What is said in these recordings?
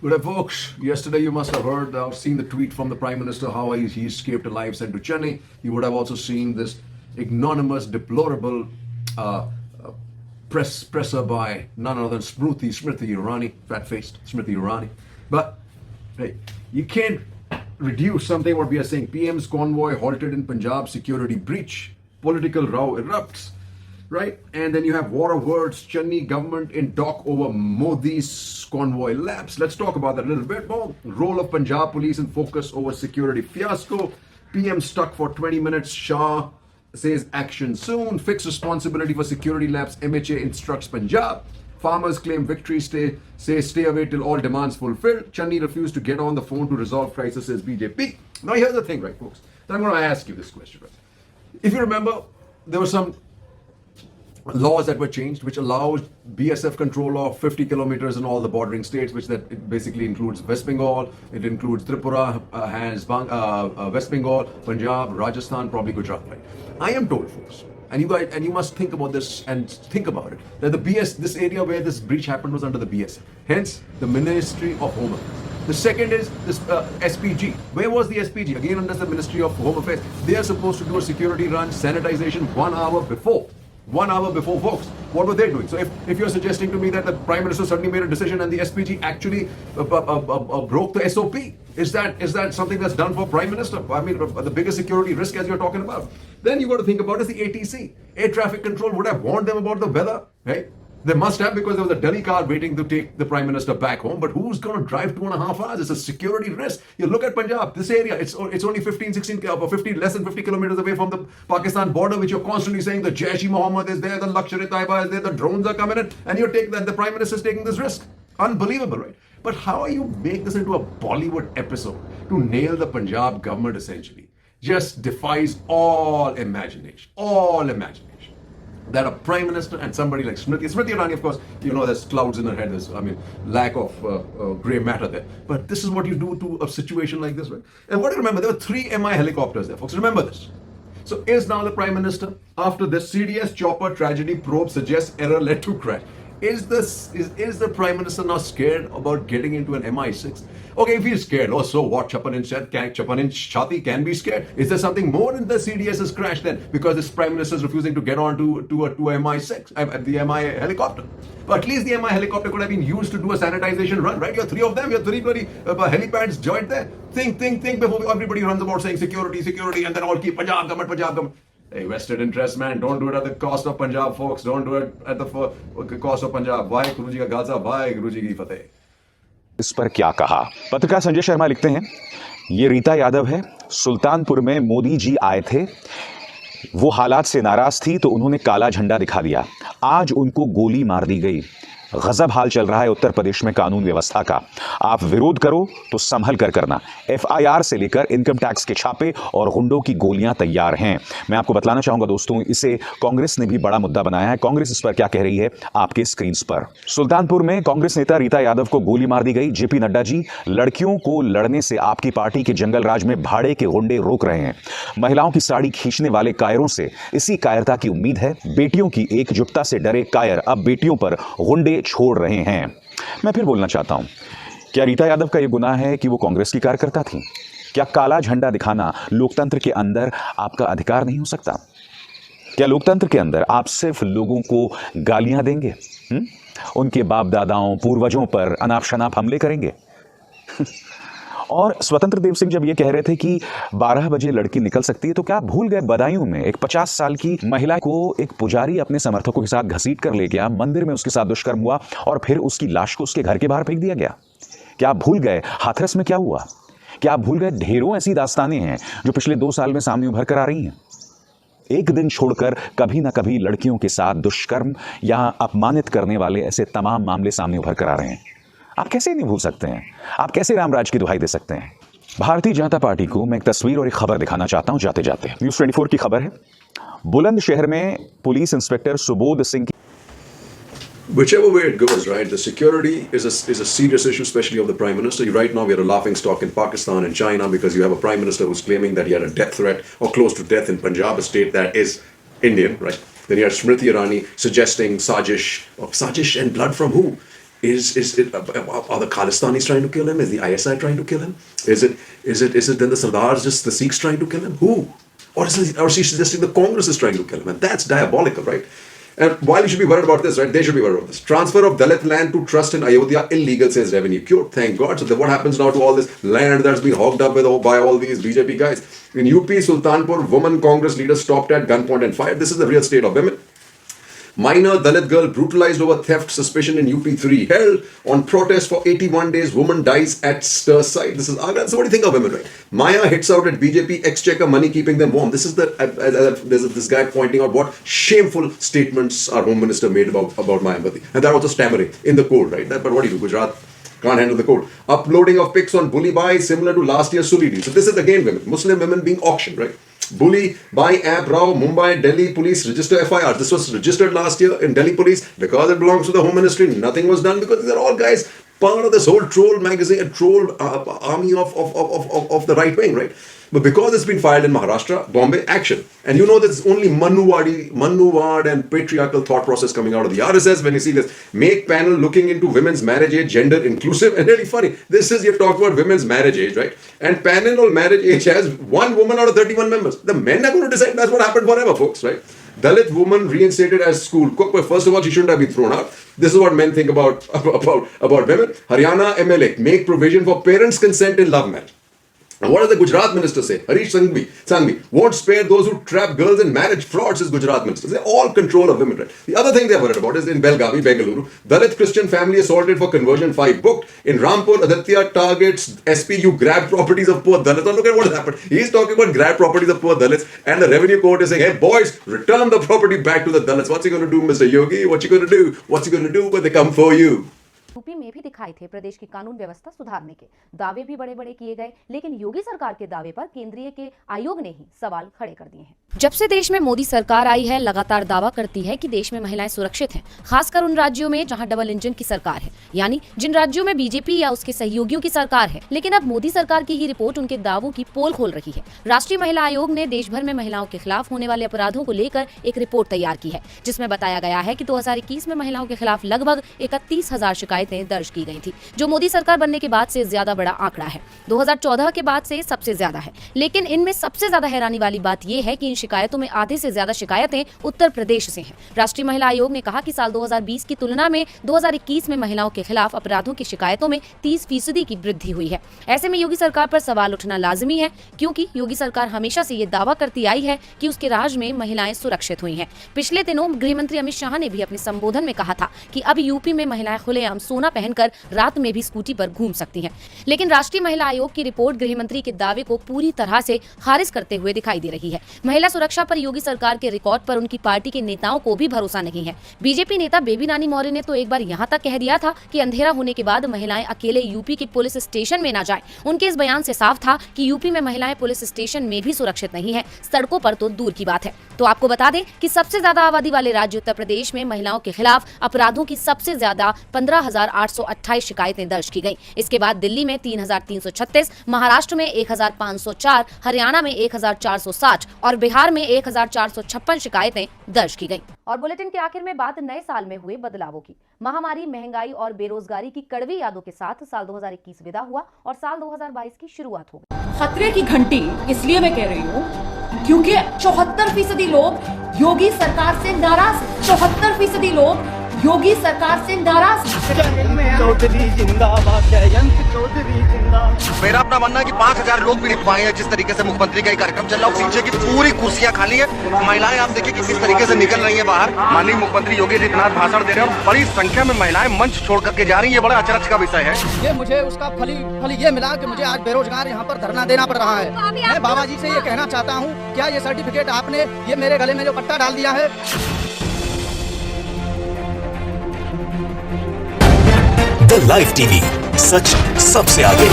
Good day, folks. Yesterday, you must have heard or seen the tweet from the Prime Minister how he escaped a life sent to Chennai. You would have also seen this ignominious, deplorable presser by none other than Smriti Irani, fat-faced Smriti Irani. But hey, you can't reduce something what we are saying. PM's convoy halted in Punjab, security breach, political row erupts. Right? And then you have war of words, Chennai government in dock over Modi's convoy lapse. Let's talk about that a little bit more. Role of Punjab police in focus over security fiasco. PM stuck for 20 minutes. Shah says action soon. Fix responsibility for security lapse. MHA instructs Punjab. Farmers claim victory. Stay away till all demands fulfilled. Chennai refused to get on the phone to resolve crisis, says BJP. Now here's the thing, right, folks? Then I'm going to ask you this question. Right? If you remember, there were some laws that were changed which allowed BSF control of 50 kilometers in all the bordering states, which that it basically includes West Bengal, it includes Tripura, West Bengal, Punjab, Rajasthan, probably Gujarat, right? I am told, folks, and you must think about this and think about it, that this area where this breach happened was under the BSF, hence the Ministry of Home Affairs. The second is this SPG. Where was the SPG? Again under the Ministry of Home Affairs. They are supposed to do a security run, sanitization 1 hour before. 1 hour before, folks. What were they doing? So if you're suggesting to me that the Prime Minister suddenly made a decision and the SPG actually broke the SOP, is that something that's done for Prime Minister? I mean, the biggest security risk as you're talking about. Then you got to think about is the ATC. Air traffic control would have warned them about the weather, right? They must have, because there was a Delhi car waiting to take the Prime Minister back home. But who's going to drive 2.5 hours? It's a security risk. You look at Punjab, this area, it's only 15, 16, less than 50 kilometers away from the Pakistan border, which you're constantly saying the Jaish-e-Mohammed is there, the Lashkar-e-Taiba is there, the drones are coming in, and you're taking that the Prime Minister is taking this risk. Unbelievable, right? But how you make this into a Bollywood episode to nail the Punjab government essentially just defies all imagination. All imagination. That a Prime Minister and somebody like Smriti Irani, of course, you know, there's clouds in her head, there's, lack of grey matter there. But this is what you do to a situation like this, right? And what do you remember? There were 3 MI helicopters there, folks. Remember this. So is now the Prime Minister, after this CDS chopper tragedy probe suggests error led to crash, is the Prime Minister now scared about getting into an MI6? Okay, if he's scared, oh, so what? Chapan in Chati can be scared. Is there something more in the CDS's crash then? Because this Prime Minister is refusing to get on to a MI6, the MI helicopter. But at least the MI helicopter could have been used to do a sanitization run, right? You have 3 of them, you have 3 bloody helipads joined there. Think before everybody runs about saying security, and then all keep Punjab government. Hey, vested interest, man. Don't do it at the cost of Punjab, folks. Don't do it at the cost of Punjab. Vaheguru ji ka Khalsa, Vaheguru ji ki Fateh. इस पर क्या कहा? पत्रकार संजय शर्मा लिखते हैं, ये रीता यादव है, सुल्तानपुर में मोदी जी आए थे, वो हालात से नाराज थी तो उन्होंने काला झंडा दिखा दिया, आज उनको गोली मार दी गई। गजब हाल चल रहा है उत्तर प्रदेश में कानून व्यवस्था का। आप विरोध करो तो संभल कर करना। एफआईआर से लेकर इनकम टैक्स के छापे और गुंडों की गोलियां तैयार हैं। मैं आपको बतलाना चाहूंगा दोस्तों, इसे कांग्रेस ने भी बड़ा मुद्दा बनाया है। कांग्रेस इस पर क्या कह रही है आपके स्क्रीन पर। सुल्तानपुर में कांग्रेस नेता रीता यादव को गोली मार दी गई। जेपी नड्डा जी, लड़कियों को लड़ने से आपकी पार्टी के जंगल राज में भाड़े के गुंडे रोक रहे हैं। महिलाओं की साड़ी खींचने वाले कायरों से इसी कायरता की उम्मीद है। बेटियों की एकजुटता से डरे कायर अब बेटियों पर गुंडे छोड़ रहे हैं। मैं फिर बोलना चाहता हूं, क्या रीता यादव का यह गुनाह है कि वो कांग्रेस की कार्यकर्ता थी? क्या काला झंडा दिखाना लोकतंत्र के अंदर आपका अधिकार नहीं हो सकता? क्या लोकतंत्र के अंदर आप सिर्फ लोगों को गालियां देंगे, उनके बाप दादाओं पूर्वजों पर अनाप शनाप हमले करेंगे? और स्वतंत्र देव सिंह जब ये कह रहे थे कि 12 बजे लड़की निकल सकती है, तो क्या भूल गए बदायूं में एक 50 साल की महिला को एक पुजारी अपने समर्थकों के साथ घसीट कर ले गया, मंदिर में उसके साथ दुष्कर्म हुआ और फिर उसकी लाश को उसके घर के बाहर फेंक दिया गया? क्या आप भूल गए हाथरस में क्या हुआ? क्या आप भूल गए ढेरों ऐसी दास्तानें हैं जो पिछले 2 साल में सामने उभर कर आ रही हैं? एक दिन छोड़कर कभी ना कभी लड़कियों के साथ दुष्कर्म या अपमानित करने वाले ऐसे तमाम मामले सामने उभर कर आ रहे हैं। आप कैसे नहीं भूल सकते हैं? आप कैसे रामराज की दुहाई दे सकते हैं? भारतीय जनता पार्टी को मैं एक तस्वीर और एक खबर दिखाना चाहता हूं जाते जाते। न्यूज़ 24 की खबर है, बुलंदशहर में पुलिस इंस्पेक्टर सुबोध सिंह की Whichever way it goes, right, the security is a serious issue, especially of the Prime Minister. Right now, we are a laughing stock in Pakistan and China because you have a Prime Minister who's claiming that he had a death threat or close to death in Punjab, a state that is Indian, right? Then you have Smriti Irani suggesting Sajish and blood from who? Are the Khalistanis trying to kill him? Is the ISI trying to kill him? Is it then the Sardars, just the Sikhs trying to kill him? Who? Or is she suggesting the Congress is trying to kill him? And that's diabolical, right? And while you should be worried about this, right? They should be worried about this. Transfer of Dalit land to trust in Ayodhya illegal, says Revenue. Cured, thank God. So then what happens now to all this land that's been hogged up by all these BJP guys? In UP, Sultanpur, woman Congress leader stopped at gunpoint and fired. This is the real state of women. Minor Dalit girl brutalized over theft suspicion in UP3. Held on protest for 81 days. Woman dies at stir site. This is Agra. So what do you think of women, right? Maya hits out at BJP exchequer money keeping them warm. This is there's this guy pointing out what shameful statements our home minister made about Mayawati. And they're also stammering in the court, right? But what do you do? Gujarat can't handle the court. Uploading of pics on bully buy similar to last year's Suli deal. So this is again women. Muslim women being auctioned, right? Bully by app Rao, Mumbai, Delhi police register FIR. This was registered last year in Delhi police because it belongs to the Home Ministry. Nothing was done because these are all guys part of this whole troll magazine, a troll army of the right wing, right? But because it's been filed in Maharashtra, Bombay, action. And you know there's only Manuwad and patriarchal thought process coming out of the RSS when you see this. Make panel looking into women's marriage age, gender inclusive. And really funny, this is you're talking about women's marriage age, right? And panel on marriage age has one woman out of 31 members. The men are going to decide. That's what happened forever, folks, right? Dalit woman reinstated as school cook. But first of all, she shouldn't have been thrown out. This is what men think about women. Haryana MLA, make provision for parents' consent in love marriage. And what does the Gujarat minister say? Harish Sanghvi won't spare those who trap girls in marriage frauds, says Gujarat minister. They're all control of women, right? The other thing they're worried about is in Belgavi, Bengaluru, Dalit Christian family assaulted for conversion 5 booked. In Rampur, Aditya targets SPU grab properties of poor Dalits. Now look at what has happened. He's talking about grab properties of poor Dalits and the revenue court is saying, hey boys, return the property back to the Dalits. What's he going to do, Mr. Yogi? What you going to do? What's he going to do when they come for you? UP में भी दिखाए थे प्रदेश की कानून व्यवस्था सुधारने के दावे भी बड़े बड़े किए गए, लेकिन योगी सरकार के दावे पर केंद्रीय के आयोग ने ही सवाल खड़े कर दिए हैं। जब से देश में मोदी सरकार आई है, लगातार दावा करती है कि देश में महिलाएं सुरक्षित हैं, खासकर उन राज्यों में जहां डबल इंजन की सरकार है, यानी जिन राज्यों में बीजेपी या उसके सहयोगियों की सरकार है। लेकिन अब मोदी सरकार की ही रिपोर्ट उनके दावों की पोल खोल रही है। राष्ट्रीय महिला आयोग ने देश भर में महिलाओं के खिलाफ होने वाले अपराधों को लेकर एक रिपोर्ट तैयार की है, जिसमें बताया गया है कि 2021 में महिलाओं के खिलाफ लगभग 31,000 शिकायतें दर्ज की गई थी, जो मोदी सरकार बनने के बाद से ज्यादा बड़ा आंकड़ा है। 2014 के बाद से सबसे ज्यादा है। लेकिन इनमें सबसे ज्यादा हैरानी वाली बात यह है कि इन शिकायतों में आधे से ज्यादा शिकायतें उत्तर प्रदेश से हैं। राष्ट्रीय महिला आयोग ने कहा कि साल 2020 की तुलना में 2021 में महिलाओं के खिलाफ अपराधों की शिकायतों में 30% की वृद्धि हुई है। ऐसे में योगी सरकार पर सवाल उठना लाजिमी है, क्योंकि योगी सरकार हमेशा से ये दावा करती आई है कि उसके राज में महिलाएं सुरक्षित हुई हैं। पिछले दिनों गृह मंत्री अमित शाह ने भी अपने संबोधन में कहा था कि अब यूपी में महिलाएं खुलेआम सोना पहनकर रात में भी स्कूटी पर घूम सकती हैं। लेकिन राष्ट्रीय महिला आयोग की रिपोर्ट गृह मंत्री के दावे को पूरी तरह से खारिज करते हुए दिखाई दे रही है। महिला सुरक्षा पर योगी सरकार के रिकॉर्ड पर उनकी पार्टी के नेताओं को भी भरोसा नहीं है। बीजेपी नेता बेबी रानी मौर्य ने तो एक बार यहाँ तक कह दिया था कि अंधेरा होने के बाद महिलाएं अकेले यूपी के पुलिस स्टेशन में न जाएं। उनके इस बयान से साफ था कि यूपी में महिलाएं पुलिस स्टेशन में भी सुरक्षित नहीं है, सड़कों पर तो दूर की बात है। तो आपको बता दें कि सबसे ज्यादा आबादी वाले राज्य उत्तर प्रदेश में महिलाओं के खिलाफ अपराधों की सबसे ज्यादा 15,828 शिकायतें दर्ज की गई। इसके बाद दिल्ली में 3,336, महाराष्ट्र में 1,504, हरियाणा में 1,460 और बिहार में 1,456 शिकायतें दर्ज की गई। और बुलेटिन के आखिर में बात नए साल में हुए बदलावों की। महामारी, महंगाई और बेरोजगारी की कड़वी यादों के साथ साल 2021 विदा हुआ और साल 2022 की शुरुआत हो गई। खतरे की घंटी इसलिए मैं कह रही हूँ क्योंकि 74% लोग योगी सरकार से नाराज, 74% लोग योगी सरकार से नाराज। चौधरी जिंदाबाद, जयंत चौधरी जिंदाबाद। मेरा अपना मानना है कि 5,000 लोग भी नहीं पाए। जिस तरीके से मुख्यमंत्री का कार्यक्रम चल रहा है, पीछे की पूरी कुर्सियां खाली है। महिलाएं आप देखिए कि किस तरीके से निकल रही है बाहर। माननीय मुख्यमंत्री योगी आदित्यनाथ भाषण दे रहे हैं और बड़ी संख्या में महिलाएं मंच छोड़ करके जा रही है। ये बड़ा अचरज का विषय है। ये मुझे उसका फल ये मिला कि मुझे आज बेरोजगार यहाँ पर धरना देना पड़ रहा है। मैं बाबा जी से ये कहना चाहता हूँ, क्या ये सर्टिफिकेट आपने ये मेरे गले में जो पट्टा डाल दिया है। द लाइव टीवी, सच सबसे आगे।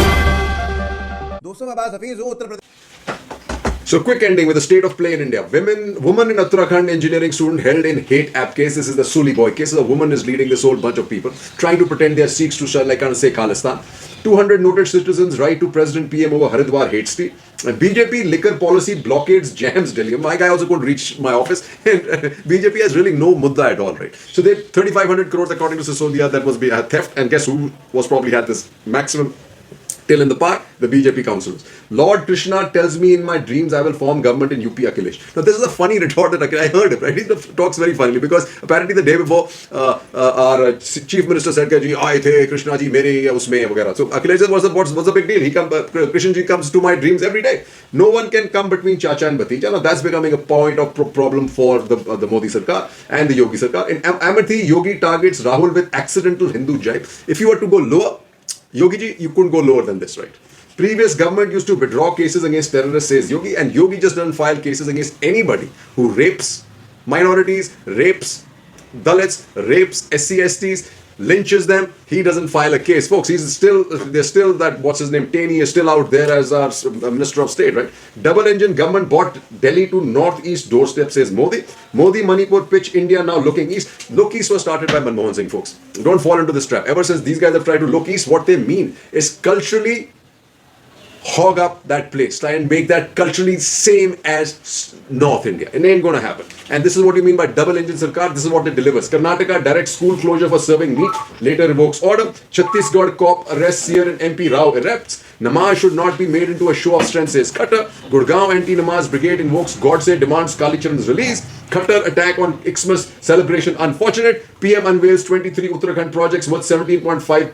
दोस्तों मैं बात हफीज हूँ Uttar Pradesh. So quick ending with the state of play in India. Woman in Uttarakhand engineering student held in hate app case. This is the Suli boy case. A woman is leading this whole bunch of people trying to pretend they are Sikhs to like kind of say Khalistan. 200 noted citizens write to President PM over Haridwar hate speech. BJP liquor policy blockades jams Delhi. My guy also couldn't reach my office. And BJP has really no mudda at all, right? So they 3,500 crores according to Sisodia that must be a theft. And guess who was probably had this maximum till in the park? The BJP councillors. Lord Krishna tells me in my dreams I will form government in UP Akhilesh. Now this is a funny retort that I heard it, right? He talks very funnily because apparently the day before our chief minister said कि जी आए थे Krishna जी मेरे उसमें वगैरह. So Akhilesh said what's the big deal? Krishna ji comes to my dreams every day. No one can come between Chacha and Bhatija. Now that's becoming a point of problem for the Modi Sarkar and the Yogi Sarkar. In Amethi, Yogi targets Rahul with accidental Hindu jibe. If you were to go lower, Yogi ji, you couldn't go lower than this, right? Previous government used to withdraw cases against terrorists, says Yogi, and Yogi just doesn't file cases against anybody who rapes minorities, rapes Dalits, rapes SC, STs, lynches them. He doesn't file a case. Folks, there's still that, what's his name, Taney is still out there as our Minister of State, right? Double engine government brought Delhi to northeast doorstep, says Modi. Modi Manipur pitch India now looking east. Look east was started by Manmohan Singh, folks. Don't fall into this trap. Ever since these guys have tried to look east, what they mean is culturally hog up that place, try and make that culturally same as North India. It ain't gonna happen. And this is what you mean by double engine Sarkar. This is what it delivers. Karnataka directs school closure for serving meat, later revokes order. Chhattisgarh cop arrests here and MP Rao erupts. Namaz should not be made into a show of strength, says Khattar. Gurgaon anti-Namaz brigade invokes Godse, demands Kali Charan's release. Khattar attack on Xmas celebration unfortunate. PM unveils 23 Uttarakhand projects worth 17,500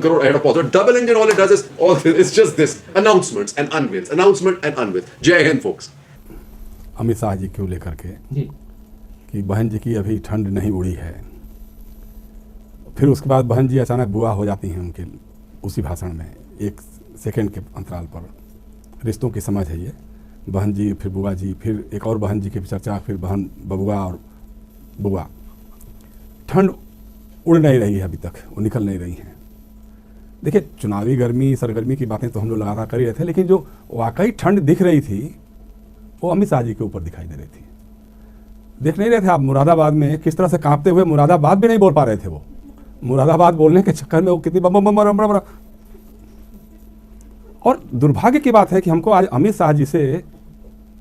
crore ahead of pause. So double engine, all it does is it's just this announcements and unveils, announcement and unveil. Jai Hind, folks. Amit Shah ji क्यों लेकर के कि बहन जी की अभी ठंड नहीं उड़ी है, फिर उसके बाद बहन जी अचानक बुआ हो जाती हैं उनके उसी भाषण में 1 सेकंड के अंतराल पर. रिश्तों की समझ है ये. बहन जी, फिर बुआ जी, फिर एक और बहन जी की चर्चा, फिर बहन बबुआ और बुआ. ठंड उड़ नहीं रही है अभी तक, वो निकल नहीं रही हैं. देखिए, चुनावी गर्मी सरगर्मी की बातें तो हम लोग लगातार कर ही रहे थे, लेकिन जो वाकई ठंड दिख रही थी वो अमित शाह जी के ऊपर दिखाई दे रही थी. देख नहीं रहे थे आप मुरादाबाद में किस तरह से कांपते हुए मुरादाबाद भी नहीं बोल पा रहे थे. वो मुरादाबाद बोलने के चक्कर में वो कितनी बम. और दुर्भाग्य की बात है कि हमको आज अमित शाह जी से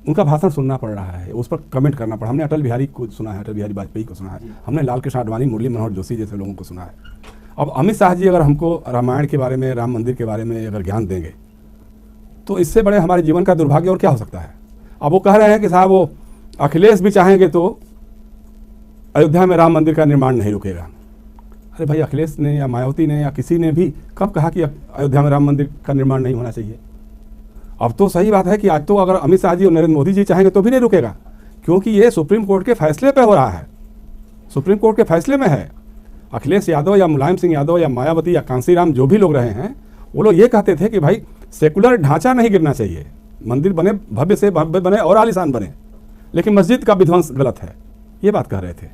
उनका भाषण सुनना पड़ रहा है, उस पर कमेंट करना पड़ा. हमने अटल बिहारी को सुना है, अटल बिहारी वाजपेयी को सुना है, हमने लाल कृष्ण आडवाणी, मुरली मनोहर जोशी जैसे लोगों को सुना है. अब अमित शाह जी अगर हमको रामायण के बारे में, राम मंदिर के बारे में अगर ज्ञान देंगे तो इससे बड़े हमारे जीवन का दुर्भाग्य और क्या हो सकता है. अब वो कह रहे हैं कि साहब वो अखिलेश भी चाहेंगे तो अयोध्या में राम मंदिर का निर्माण नहीं रुकेगा. अरे भाई, अखिलेश ने या मायावती ने या किसी ने भी कब कहा कि अयोध्या में राम मंदिर का निर्माण नहीं होना चाहिए. अब तो सही बात है कि आज तो अगर अमित शाह जी और नरेंद्र मोदी जी चाहेंगे तो भी नहीं रुकेगा, क्योंकि ये सुप्रीम कोर्ट के फैसले पे हो रहा है, सुप्रीम कोर्ट के फैसले में है. अखिलेश यादव या मुलायम सिंह यादव या मायावती या कांसीराम जो भी लोग रहे हैं, वो लोग ये कहते थे कि भाई सेकुलर ढांचा नहीं गिरना चाहिए, मंदिर बने भव्य से भव्य बने और आलीशान बने, लेकिन मस्जिद का विध्वंस गलत है, ये बात कह रहे थे.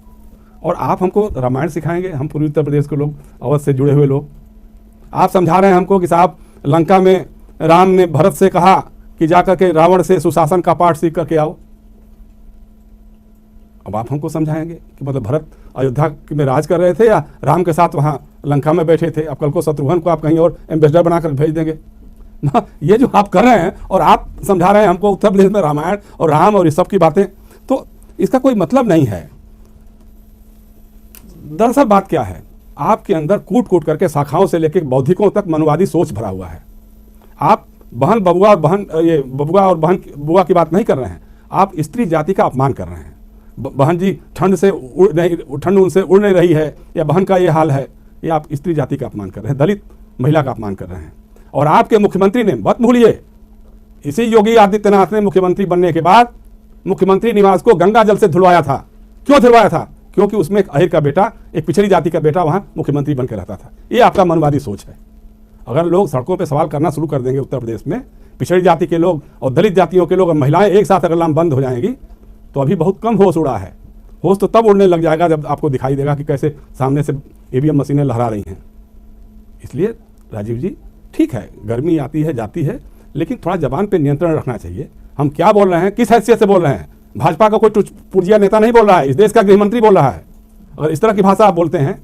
और आप हमको रामायण सिखाएंगे, हम पूर्वी उत्तर प्रदेश के लोग, अवध से जुड़े हुए लोग. आप समझा रहे हैं हमको कि साहब लंका में राम ने भरत से कहा कि जाकर के रावण से सुशासन का पाठ सीख करके आओ. अब आप हमको समझाएंगे कि मतलब भरत अयोध्या में राज कर रहे थे या राम के साथ वहाँ लंका में बैठे थे. अब कल को शत्रुघ्न को आप कहीं और एम्बेसडर बनाकर भेज देंगे ना. ये जो आप कर रहे हैं और आप समझा रहे हैं हमको उत्तर प्रदेश में रामायण और राम और इस सब की बातें, तो इसका कोई मतलब नहीं है. दरअसल बात क्या है, आपके अंदर कूट कूट करके शाखाओं से लेकर बौद्धिकों तक मनवादी सोच भरा हुआ है. आप बहन बबुआ और बहन बुआ की बात नहीं कर रहे हैं, आप स्त्री जाति का अपमान कर रहे हैं. बहन जी ठंड उनसे उड़ नहीं रही है, या बहन का ये हाल है, ये आप स्त्री जाति का अपमान कर रहे हैं, दलित महिला का अपमान कर रहे हैं. और आपके मुख्यमंत्री ने, मत भूलिए, इसी योगी आदित्यनाथ ने मुख्यमंत्री बनने के बाद मुख्यमंत्री निवास को गंगा जल से धुलवाया था. क्यों धुलवाया था? क्योंकि उसमें एक अहिर का बेटा, एक पिछड़ी जाति का बेटा वहाँ मुख्यमंत्री बनकर रहता था. ये आपका मनवादी सोच है. अगर लोग सड़कों पर सवाल करना शुरू कर देंगे उत्तर प्रदेश में, पिछड़ी जाति के लोग और दलित जातियों के लोग और महिलाएं एक साथ अगर बंद हो जाएंगी, तो अभी बहुत कम होश उड़ा है. होश तो तब उड़ने लग जाएगा जब आपको दिखाई देगा कि कैसे सामने से ईवीएम मशीनें लहरा रही हैं. इसलिए राजीव जी, ठीक है, गर्मी आती है जाती है, लेकिन थोड़ा जबान पे नियंत्रण रखना चाहिए. हम क्या बोल रहे हैं, किस हैसियत से बोल रहे हैं। भाजपा का कोई पुर्जिया नेता नहीं बोल रहा है, इस देश का गृहमंत्री बोल रहा है। अगर इस तरह की भाषा आप बोलते हैं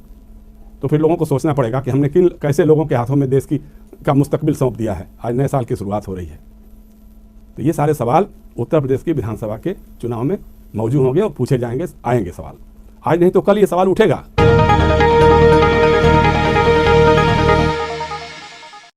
तो फिर लोगों को सोचना पड़ेगा कि हमने किन कैसे लोगों के हाथों में देश का मुस्तकबिल सौंप दिया है। आज नए साल की शुरुआत हो रही है, तो ये सारे सवाल उत्तर प्रदेश की विधानसभा के चुनाव में मौजूद होंगे और पूछे जाएंगे, आएंगे सवाल। आज नहीं तो कल ये सवाल उठेगा।